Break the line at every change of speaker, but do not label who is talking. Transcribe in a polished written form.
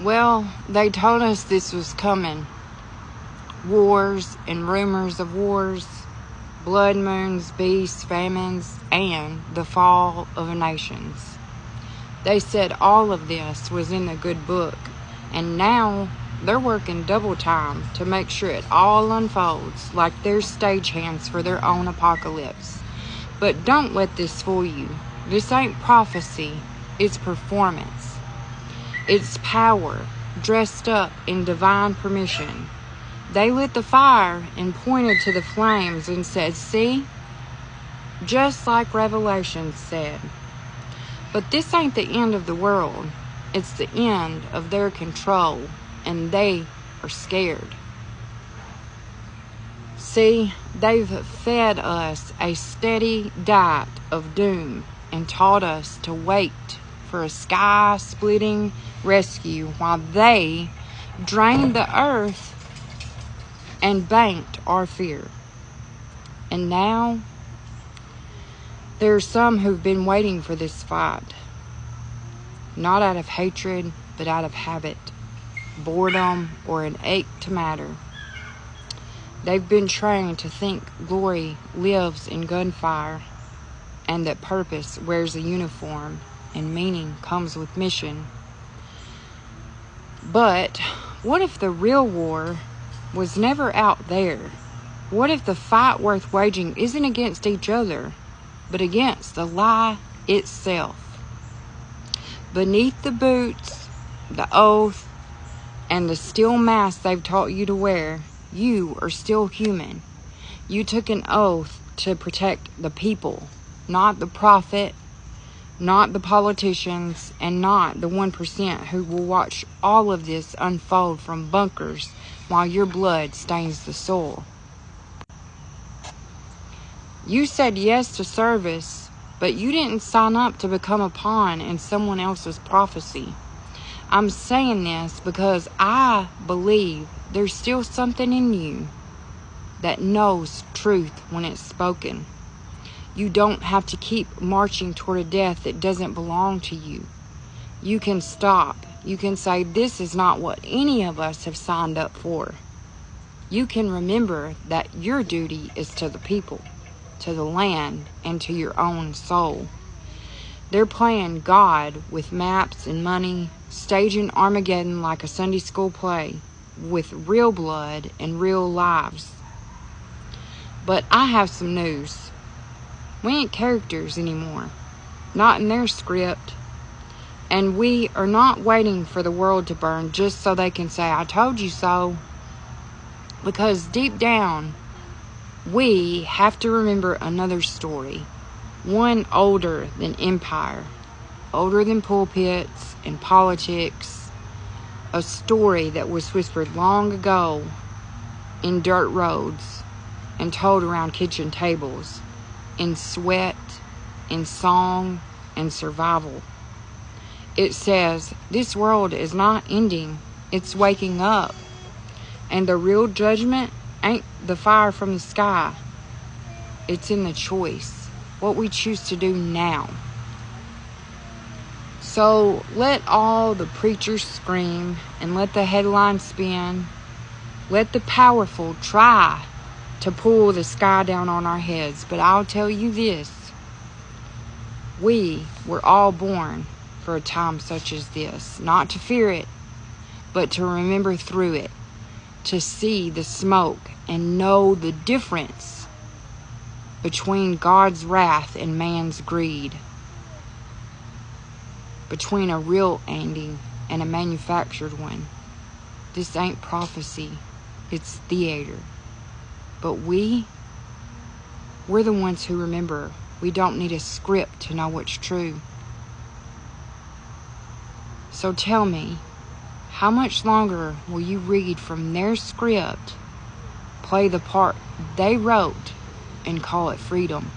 Well, they told us this was coming. Wars and rumors of wars, blood moons, beasts, famines, and the fall of nations. They said all of this was in the good book, and now they're working double time to make sure it all unfolds like they're stagehands for their own apocalypse. But don't let this fool you. This ain't prophecy, it's performance. It's power, dressed up in divine permission. They lit the fire and pointed to the flames and said, "See?" Just like Revelation said. But this ain't the end of the world. It's the end of their control, and they are scared. See, they've fed us a steady diet of doom and taught us to wait for a sky-splitting rescue while they drained the earth and banked our fear. And now, there are some who've been waiting for this fight. Not out of hatred, but out of habit, boredom, or an ache to matter. They've been trained to think glory lives in gunfire, and that purpose wears a uniform, and meaning comes with mission. But what if the real war was never out there? What if the fight worth waging isn't against each other, but against the lie itself? Beneath the boots, the oath, and the steel mask they've taught you to wear, you are still human. You took an oath to protect the people, not the prophet, not the politicians, and not the 1% who will watch all of this unfold from bunkers while your blood stains the soil. You said yes to service, but you didn't sign up to become a pawn in someone else's prophecy. I'm saying this because I believe there's still something in you that knows truth when it's spoken. You don't have to keep marching toward a death that doesn't belong to you. You can stop. You can say, this is not what any of us have signed up for. You can remember that your duty is to the people, to the land, and to your own soul. They're playing God with maps and money, staging Armageddon like a Sunday school play, with real blood and real lives. But I have some news. We ain't characters anymore, not in their script. And we are not waiting for the world to burn just so they can say, I told you so. Because deep down, we have to remember another story. One older than empire, older than pulpits and politics. A story that was whispered long ago in dirt roads and told around kitchen tables, in sweat, in song, and survival. It says, this world is not ending, it's waking up. And the real judgment ain't the fire from the sky. It's in the choice, what we choose to do now. So let all the preachers scream and let the headlines spin. Let the powerful try to pull the sky down on our heads. But I'll tell you this. We were all born for a time such as this. Not to fear it, but to remember through it. To see the smoke and know the difference between God's wrath and man's greed. Between a real ending and a manufactured one. This ain't prophecy. It's theater. But we're the ones who remember. We don't need a script to know what's true. So tell me, how much longer will you read from their script, play the part they wrote, and call it freedom?